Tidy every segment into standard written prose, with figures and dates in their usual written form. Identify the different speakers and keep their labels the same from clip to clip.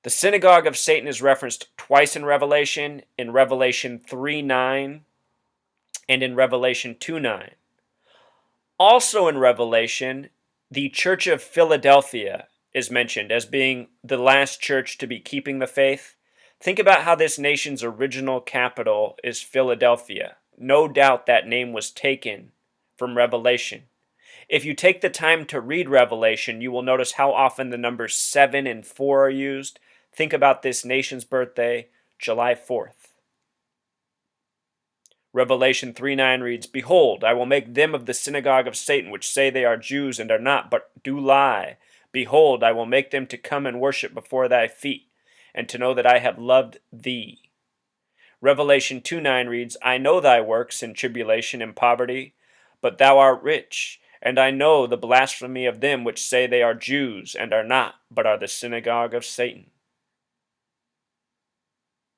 Speaker 1: The synagogue of Satan is referenced twice in Revelation 3:9 and in Revelation 2:9. Also in Revelation, the Church of Philadelphia is mentioned as being the last church to be keeping the faith. Think about how this nation's original capital is Philadelphia. No doubt that name was taken from Revelation. If you take the time to read Revelation, you will notice how often the numbers 7 and 4 are used. Think about this nation's birthday, July 4th. Revelation 3:9 reads, "Behold, I will make them of the synagogue of Satan, which say they are Jews and are not, but do lie. Behold, I will make them to come and worship before thy feet, and to know that I have loved thee." Revelation 2:9 reads, "I know thy works in tribulation and poverty, but thou art rich. And I know the blasphemy of them which say they are Jews and are not, but are the synagogue of Satan."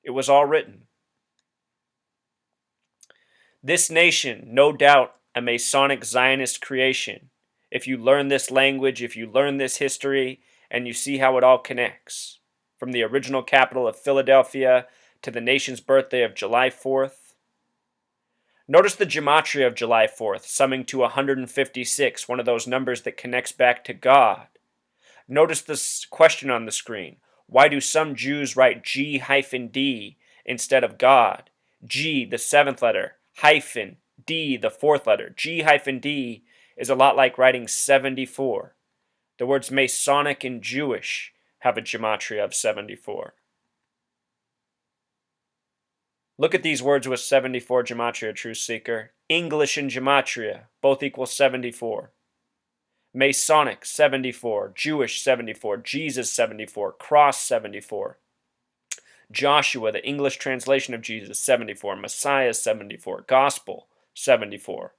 Speaker 1: It was all written. This nation, no doubt a Masonic Zionist creation. If you learn this language, if you learn this history, and you see how it all connects, from the original capital of Philadelphia to the nation's birthday of July 4th. Notice the gematria of July 4th, summing to 156, one of those numbers that connects back to God. Notice this question on the screen. Why do some Jews write G-D instead of God? G, the seventh letter, hyphen, D, the fourth letter. G-D is a lot like writing 74. The words Masonic and Jewish have a gematria of 74. Look at these words with 74 gematria, Truth Seeker. English and gematria both equal 74. Masonic 74, Jewish 74, Jesus 74, Cross 74. Joshua, the English translation of Jesus, 74. Messiah 74. Gospel 74.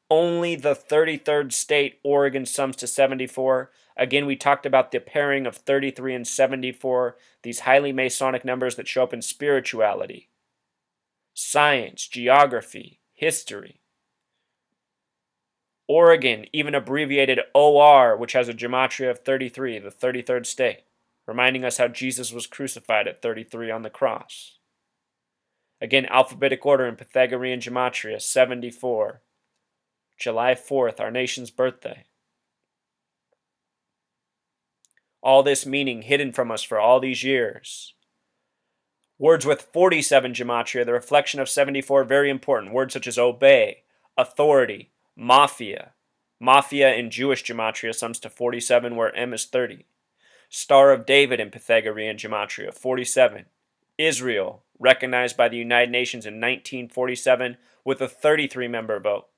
Speaker 1: Only the 33rd state, Oregon, sums to 74. Again, we talked about the pairing of 33 and 74, these highly Masonic numbers that show up in spirituality, science, geography, history. Oregon, even abbreviated OR, which has a gematria of 33, the 33rd state, reminding us how Jesus was crucified at 33 on the cross. Again, alphabetic order in Pythagorean gematria, 74. July 4th, our nation's birthday. All this meaning hidden from us for all these years. Words with 47 gematria, the reflection of 74, very important. Words such as obey, authority, mafia. Mafia in Jewish gematria sums to 47, where M is 30. Star of David in Pythagorean gematria, 47. Israel, recognized by the United Nations in 1947 with a 33-member vote.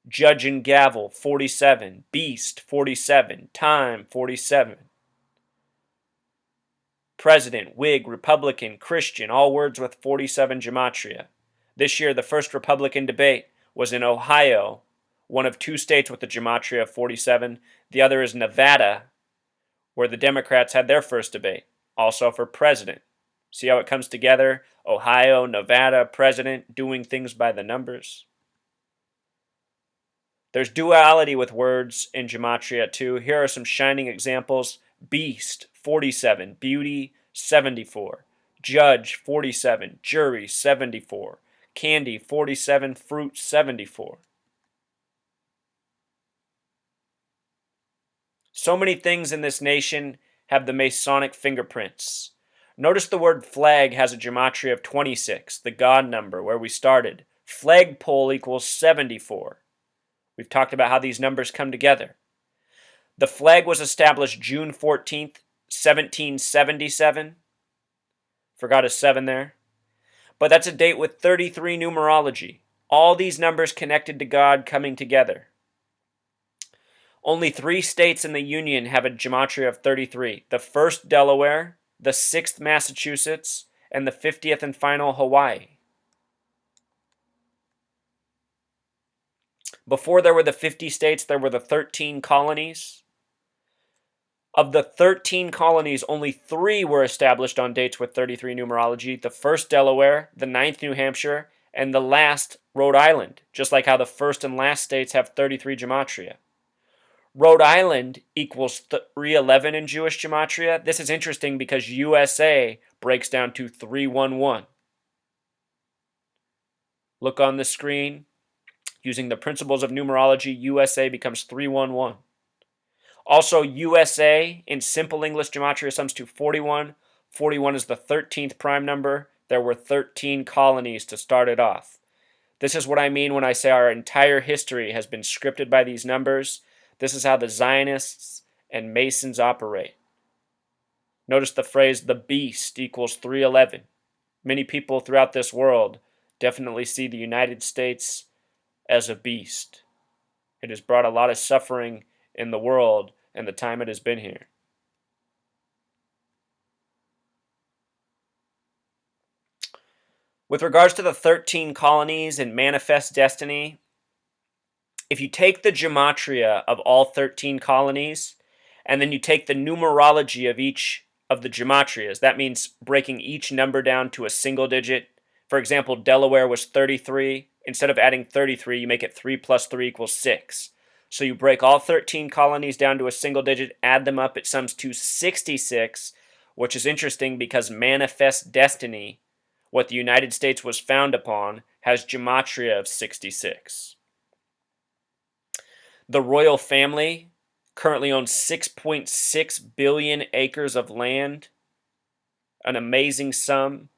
Speaker 1: Judge and gavel, 47. Beast, 47. Time, 47. President, Whig, Republican, Christian, all words with 47 gematria. This year, the first Republican debate was in Ohio, one of two states with a gematria of 47. The other is Nevada, where the Democrats had their first debate, also for president. See how it comes together? Ohio, Nevada, president, doing things by the numbers. There's duality with words in gematria too. Here are some shining examples. Beast, 47. Beauty, 74. Judge, 47. Jury, 74. Candy, 47. Fruit, 74. So many things in this nation have the Masonic fingerprints. Notice the word flag has a gematria of 26, the God number, where we started. Flagpole equals 74. We've talked about how these numbers come together. The flag was established June 14th, 1777. Forgot a 7 there. But that's a date with 33 numerology. All these numbers connected to God coming together. Only 3 states in the Union have a gematria of 33. The first, Delaware, the 6th, Massachusetts, and the 50th and final, Hawaii. Before there were the 50 states, there were the 13 colonies. Of the 13 colonies, only 3 were established on dates with 33 numerology. The first, Delaware, the 9th, New Hampshire, and the last, Rhode Island, just like how the first and last states have 33 gematria. Rhode Island equals 311 in Jewish Gematria. This is interesting because USA breaks down to 311. Look on the screen. Using the principles of numerology, USA becomes 311. Also, USA in simple English Gematria sums to 41. 41 is the 13th prime number. There were 13 colonies to start it off. This is what I mean when I say our entire history has been scripted by these numbers. This is how the Zionists and Masons operate. Notice the phrase, the beast equals 311. Many people throughout this world definitely see the United States as a beast. It has brought a lot of suffering in the world and the time it has been here. With regards to the 13 colonies and manifest destiny, if you take the gematria of all 13 colonies, and then you take the numerology of each of the gematrias, that means breaking each number down to a single digit. For example, Delaware was 33. Instead of adding 33, you make it 3 plus 3 equals 6. So you break all 13 colonies down to a single digit, add them up, it sums to 66, which is interesting because manifest destiny, what the United States was found upon, has gematria of 66. The royal family currently owns 6.6 billion acres of land, an amazing sum.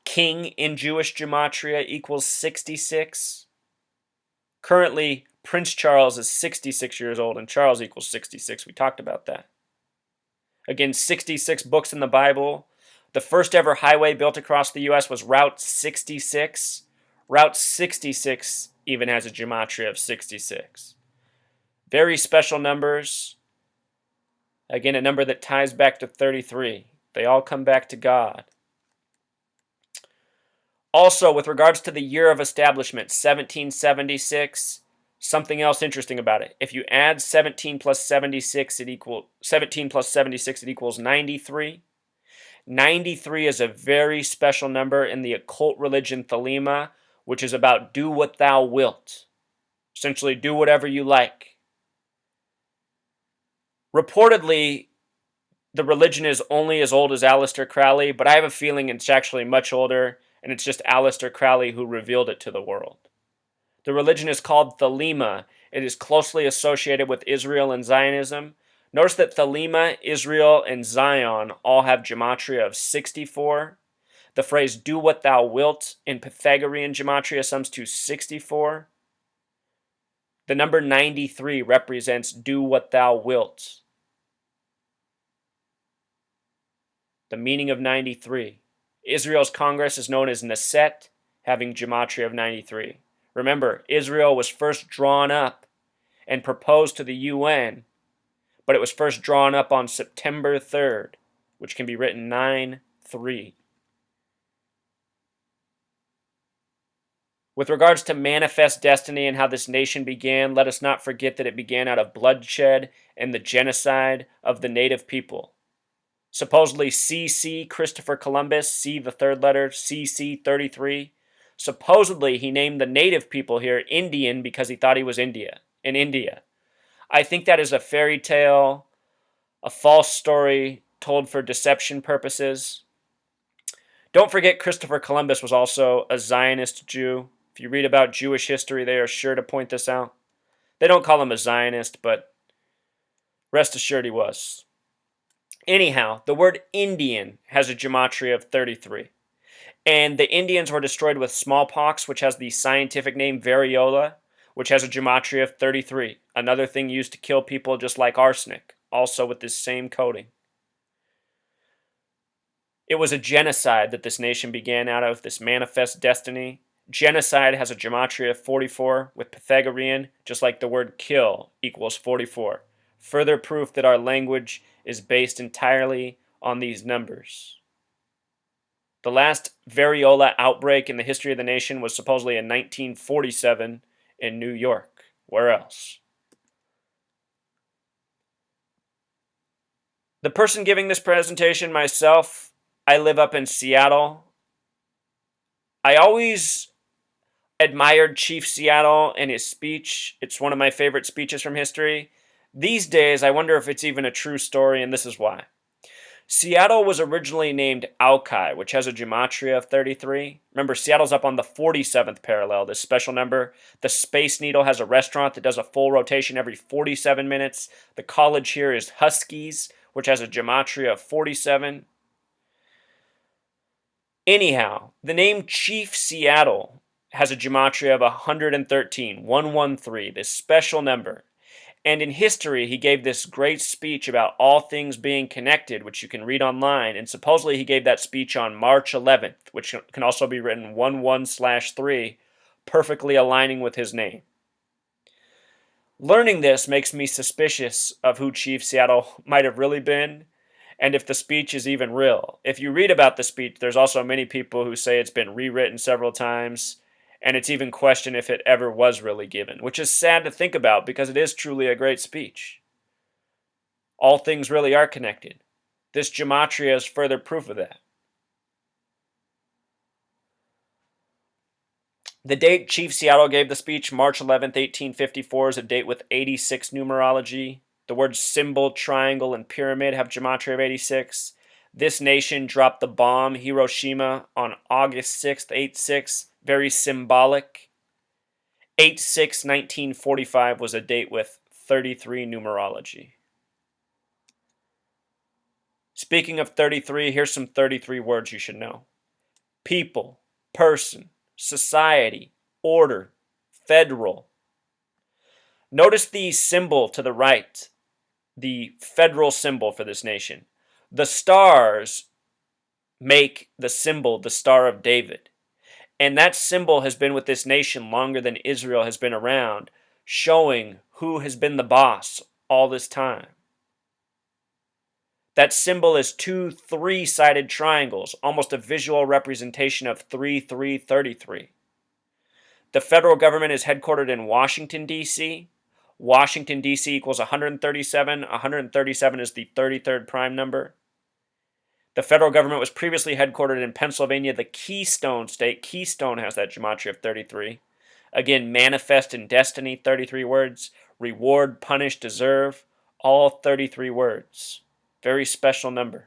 Speaker 1: King in Jewish gematria equals 66. Currently, Prince Charles is 66 years old, and Charles equals 66. We talked about that. Again, 66 books in the Bible. The first ever highway built across the U.S. was Route 66. Route 66 even has a gematria of 66. Very special numbers. Again, a number that ties back to 33. They all come back to God. Also, with regards to the year of establishment, 1776, something else interesting about it. If you add 17 plus 76, it equals 93. 93 is a very special number in the occult religion Thelema, which is about do what thou wilt. Essentially, do whatever you like. Reportedly, the religion is only as old as Aleister Crowley, but I have a feeling it's actually much older, and it's just Aleister Crowley who revealed it to the world. The religion is called Thelema. It is closely associated with Israel and Zionism. Notice that Thelema, Israel, and Zion all have gematria of 64. The phrase do what thou wilt in Pythagorean gematria sums to 64. The number 93 represents do what thou wilt. The meaning of 93. Israel's Congress is known as Knesset, having gematria of 93. Remember, Israel was first drawn up and proposed to the UN, but it was first drawn up on September 3rd, which can be written 9-3. With regards to manifest destiny and how this nation began, let us not forget that it began out of bloodshed and the genocide of the native people. Supposedly CC, Christopher Columbus, C the third letter, CC 33. Supposedly he named the native people here Indian because he thought he was in India. I think that is a fairy tale, a false story told for deception purposes. Don't forget Christopher Columbus was also a Zionist Jew. If you read about Jewish history, they are sure to point this out. They don't call him a Zionist, but rest assured he was. Anyhow, the word Indian has a gematria of 33. And the Indians were destroyed with smallpox, which has the scientific name variola, which has a gematria of 33. Another thing used to kill people just like arsenic, also with this same coating. It was a genocide that this nation began out of, this manifest destiny. Genocide has a gematria of 44 with Pythagorean, just like the word kill equals 44. Further proof that our language is based entirely on these numbers. The last variola outbreak in the history of the nation was supposedly in 1947 in New York. Where else? The person giving this presentation, myself, I live up in Seattle. I always admired Chief Seattle and his speech. It's one of my favorite speeches from history. These days, I wonder if it's even a true story, and this is why. Seattle was originally named Alki, which has a gematria of 33. Remember, Seattle's up on the 47th parallel, this special number. The Space Needle has a restaurant that does a full rotation every 47 minutes. The college here is Huskies, which has a gematria of 47. Anyhow, the name Chief Seattle has a gematria of 113, 113, this special number. And in history, he gave this great speech about all things being connected, which you can read online. And supposedly he gave that speech on March 11th, which can also be written 11/3, perfectly aligning with his name. Learning this makes me suspicious of who Chief Seattle might have really been, and if the speech is even real. If you read about the speech, there's also many people who say it's been rewritten several times, and it's even questioned if it ever was really given, which is sad to think about because it is truly a great speech. All things really are connected. This gematria is further proof of that. The date Chief Seattle gave the speech, March 11th, 1854, is a date with 86 numerology. The words symbol, triangle, and pyramid have gematria of 86. This nation dropped the bomb Hiroshima on August 6th, 86. Very symbolic. 8/6/1945 was a date with 33 numerology. Speaking of 33, here's some 33 words you should know: people, person, society, order, federal. Notice the symbol to the right, the federal symbol for this nation. The stars make the symbol the Star of David. And that symbol has been with this nation longer than Israel has been around, showing who has been the boss all this time. That symbol is two three-sided triangles, almost a visual representation of 3333. The federal government is headquartered in Washington, D.C. Washington, D.C. equals 137. 137 is the 33rd prime number. The federal government was previously headquartered in Pennsylvania, the Keystone State. Keystone has that gematria of 33. Again, manifest and destiny, 33 words. Reward, punish, deserve, all 33 words. Very special number.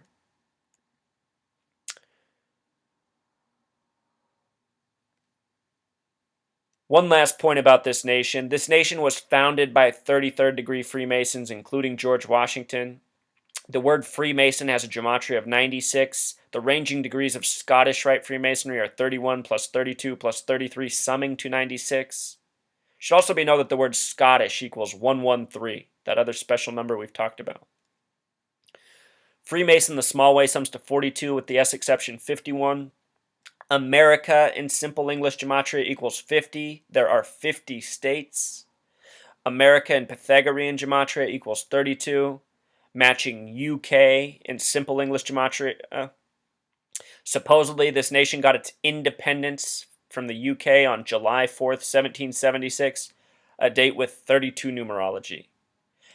Speaker 1: One last point about this nation. This nation was founded by 33rd degree Freemasons, including George Washington. The word Freemason has a gematria of 96. The ranging degrees of Scottish Rite Freemasonry are 31 plus 32 plus 33, summing to 96. It should also be known that the word Scottish equals 113, that other special number we've talked about. Freemason, the small way, sums to 42 with the S exception 51. America in simple English gematria equals 50. There are 50 states. America in Pythagorean gematria equals 32. Matching UK in simple English gematria. Supposedly, this nation got its independence from the UK on July 4th, 1776, a date with 32 numerology.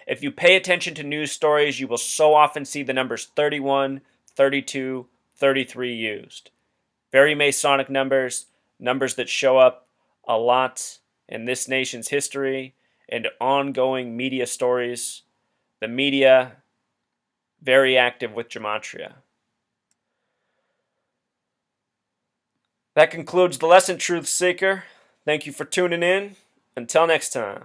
Speaker 1: If you pay attention to news stories, you will so often see the numbers 31, 32, 33 used. Very Masonic numbers, numbers that show up a lot in this nation's history and ongoing media stories. The media, very active with gematria. That concludes the lesson, Truth Seeker. Thank you for tuning in. Until next time.